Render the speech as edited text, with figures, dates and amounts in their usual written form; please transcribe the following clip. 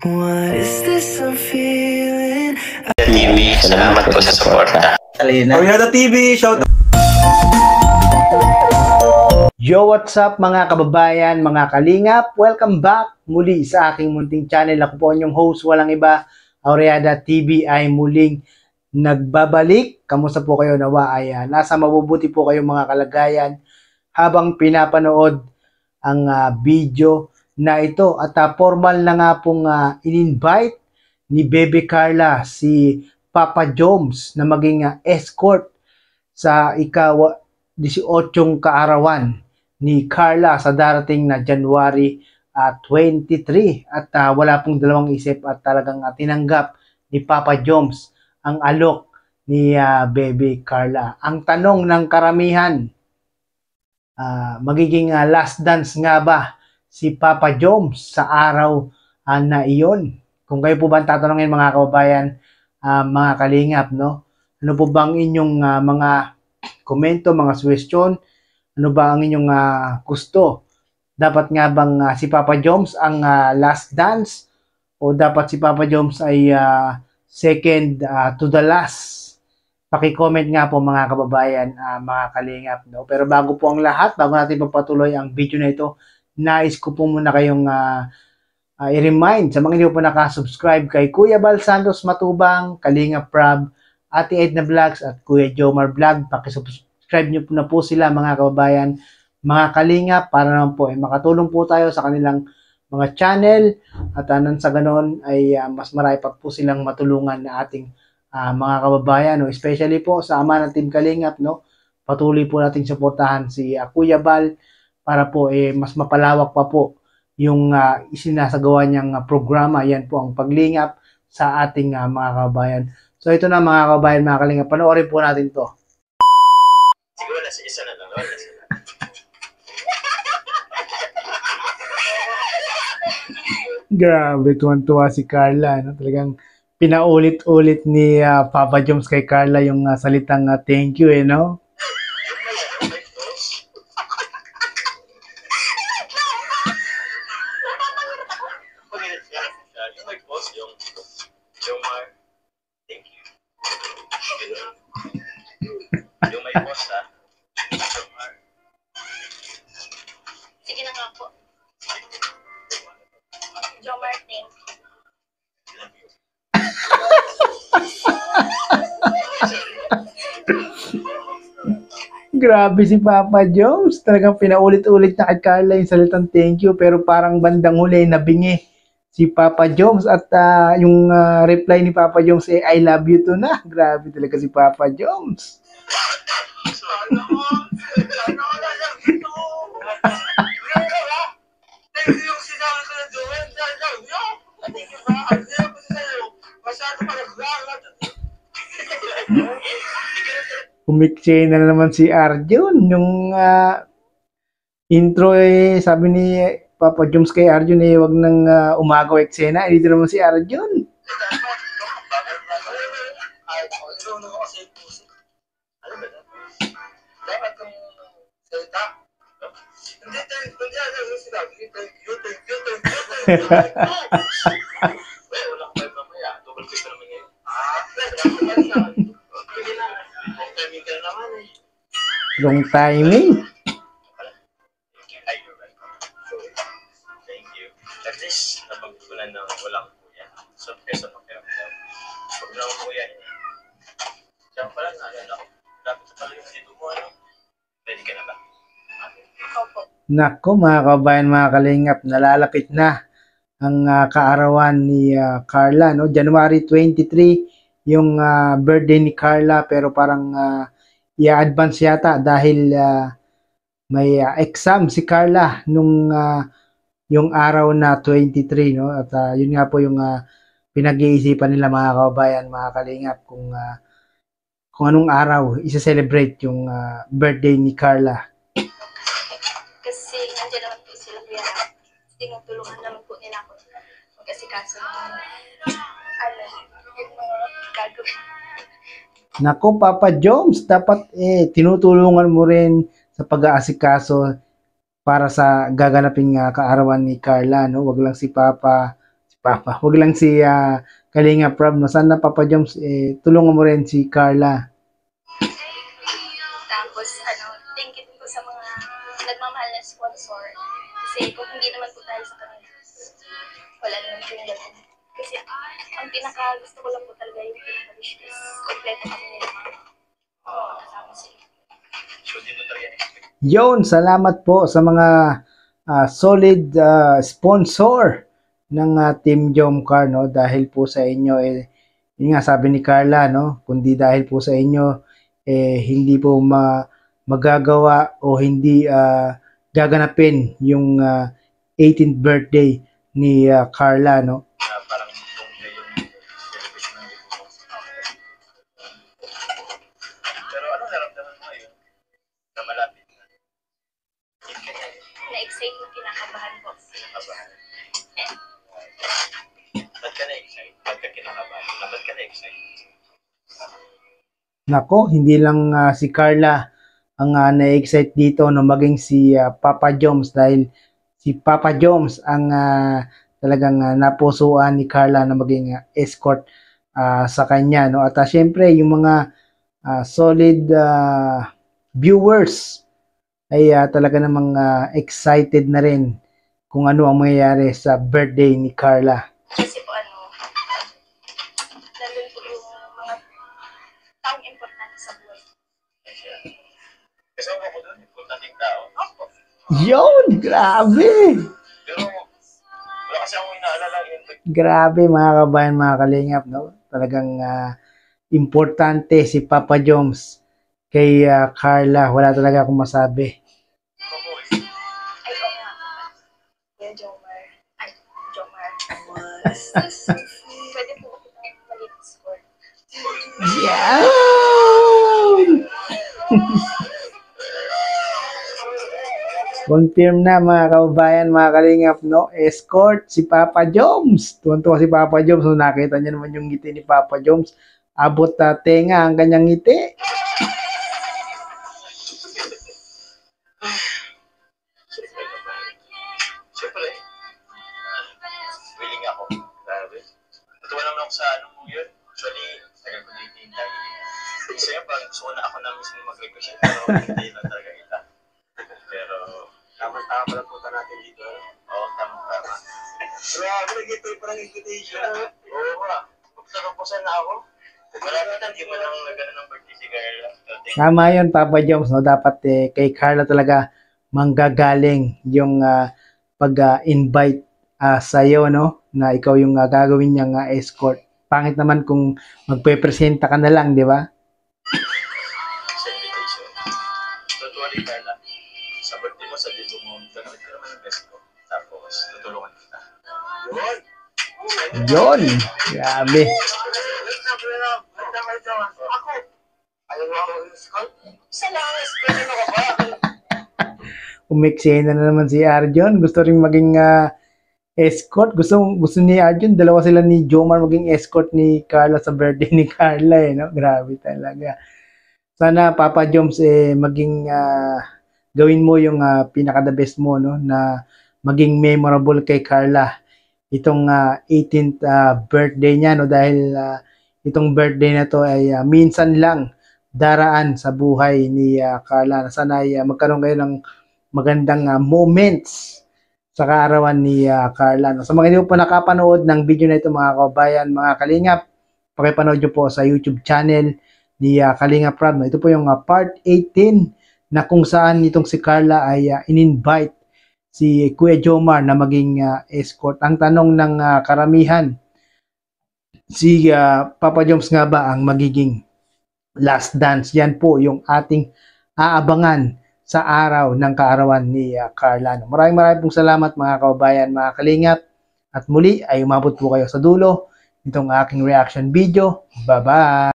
What is this I'm feeling? TV, salamat po sa suporta. Oriada TV, shout out. Yo, what's up mga kababayan, mga kalingap? Welcome back muli sa aking munting channel. Ako po ang inyong host, walang iba, Oriada TV ay muling nagbabalik. Kamusta po kayo? Nawa ay nasa mabubuti po kayong mga kalagayan habang pinapanood ang video na ito. At formal na nga pong in-invite ni Bebe Carla si Papa Joms na maging escort sa ika-18 kaarawan ni Carla sa darating na January 23. At wala pong dalawang isip at talagang tinanggap ni Papa Joms ang alok ni Bebe Carla. Ang tanong ng karamihan, magiging last dance nga ba si Papa Joms sa araw na iyon? Kung kayo po ba ang tatanungin mga kababayan, mga kalingap, no? Ano po bang inyong mga komento, mga suggestion? Ano ba ang inyong gusto? Dapat nga bang si Papa Joms ang last dance? O dapat si Papa Joms ay second to the last? Paki-comment nga po mga kababayan, mga kalingap, no? Pero bago po ang lahat, bago natin papatuloy ang video na ito, nais ko po muna kayong i-remind sa mga hindi po nakasubscribe kay Kuya Bal Santos Matubang, Kalingap Prab, Ate Edna Vlogs at Kuya Jomar Vlog. Pakisubscribe nyo po na po sila mga kababayan, mga kalingap, para naman po makatulong po tayo sa kanilang mga channel at nang sa ganon ay mas marami pa po silang matulungan na ating mga kababayan, no? Especially po sa ama ng Team Kalingap, no? Patuloy po nating suportahan si Kuya Bal para po mas mapalawak pa po yung isinasagawa niyang programa. Yan po ang paglingap sa ating mga kababayan. So ito na mga kababayan, mga kalingap, panoorin po natin to. Siguro na isa na lang. Grabe, tuwan-tuwa si Carla, no? Talagang pinaulit-ulit ni Papa Joms kay Carla yung salitang thank you, no? Yung thank you. Yung may post Sige na nga po. Jomar, thank you. Grabe si Papa Joms. Talagang pinaulit-ulit na kay Carla yung salitang thank you, pero parang bandang huli nabingi si Papa Joms at yung reply ni Papa Joms I love you to na. Grabe talaga si Papa Joms. Umikse na naman si Arjun. Yung intro sabi ni Papa Joms kay Arjun wag nang umagaw eksena. Dito naman si Arjun. Long timing. thank you. At least, napagpunan na walang kuya. So, kesa pakiramdam. Pag lang kuya, siya pala naalala ko. Dapat sa pala yung dito mo, ready ka na ba? Opo. Nako mga kabayan, mga kalingap, nalalapit na ang kaarawan ni Carla, no? January 23 yung birthday ni Carla, pero parang i-advance yata dahil may exam si Carla nung yung araw na 23, no? At yun nga po yung pinag-iisipan nila mga kababayan, mga kalingap, kung anong araw isa-celebrate yung birthday ni Carla. Kasi nandiyan naman po sila kuya. Tinutulungan naman po nila ako. Kasi kaso yung mga gagawin. Nako Papa Joms, dapat tinutulungan mo rin sa pag-aasikaso para sa gaganaping kaarawan ni Carla, no? Wag lang si Papa Papa. Wag lang si Kalinga Prab. No? Sana Papa Joms, tulungan mo rin si Carla. Tapos, thank you din po sa mga nagmamahal na sponsor. Kasi kung hindi naman po dahil sa kanila, wala naman po yung ganun. Kasi ang pinaka gusto ko lang po talaga yung pinaka-wish is kompleto kami nila mga kasama sila. So, di mo talaga expect. Yon, salamat po sa mga solid sponsor ng Team Jomcar, no? Dahil po sa inyo, yun nga sabi ni Carla, no? Kundi dahil po sa inyo, hindi po magagawa o hindi gaganapin yung 18th birthday ni Carla, no? Parang tungkol yung celebration ng libo mo. Pero anong naramdaman mo ngayon na malapit na? Na-excite yung kinakabahan po. Kinakabahan. Ba't ka na-excite? Ba't ka kinakabahan? Ba't ka na-excite? Nako, hindi lang si Carla ang na-excite dito, no? Maging si Papa Joms, dahil si Papa Joms ang talagang napusuan ni Carla na maging escort sa kanya, no? At syempre yung mga solid viewers ay talaga namang excited na rin kung ano ang mangyayari sa birthday ni Carla. Kasi po nandun po yung mga taong importante sa buhay. Kasama ko doon, importanteng tao. Yon, grabe! Pero wala kasi akong inaalala yun. Grabe mga kabayan, mga kalingap, no? Talagang importante si Papa Joms kay Carla. Wala talaga akong masabi. Ay, oo nga. Kuya Jomar. Ay, Jomar. Pwede po ako mag-score. Yan! Confirm na mga kabayan, mga kalingap, no? Escort si Papa Joms. Tuwan-tuwa si Papa Joms. So, nakita niyo naman yung ngiti ni Papa Joms. Abot tenga ang kanyang ngiti. Siyempre, willing ako. Grabe. Natuwa naman ako sa ano mo yun. Actually, tagal ko din hintay. Kasi yun, parang gusto ko na ako na mismo mag-request. Pero hindi lang talaga kita. Pero, tama pala punta natin dito. Oo, tama. Grabe, nag-itoy pa ng invitation. Oo nga. Magkakapusan na ako. Malapit na, di mo lang nagano ng birthday si Carla. Tama yun, Papa Joms, no? Dapat kay Carla talaga manggagaling yung pag-invite sa'yo, no? Na ikaw yung gagawin niyang escort. Pangit naman kung magpe-presenta ka na lang, di ba? Sa invitation. Don't worry, Carla. Sa birthday mo, sa libo mo, gagawin ka naman ng best ko. Tapos, tutulungan kita. Yun! Yon, grabe. Ako! Ayaw mo ako in-school? Isa lang ang school mo ka ba? Umeksena na naman si Arjon. Gusto rin maging escort. Gusto ni Arjon, dalawa sila ni Jomar maging escort ni Carla sa birthday ni Carla, no? Grabe talaga. Sana Papa Joms maging gawin mo yung pinaka the best mo, no, na maging memorable kay Carla itong 18th birthday niya, no, dahil itong birthday na to ay minsan lang daraan sa buhay ni Carla. Sana ay magkaroon kayo ng magandang moments sa kaarawan ni Carla. No? Sa mga hindi po nakapanood ng video na ito, mga kabayan, mga kalingap, pakipanood nyo po sa YouTube channel ni Kalinga Prab. No? Ito po yung part 18 na kung saan itong si Carla ay in-invite si Kuya Jomar na maging escort. Ang tanong ng karamihan, si Papa Joms nga ba ang magiging last dance? Yan po yung ating aabangan sa araw ng kaarawan ni Carla. Maraming pong salamat mga kababayan, mga kalingap. At muli ay umabot po kayo sa dulo itong aking reaction video. Bye-bye!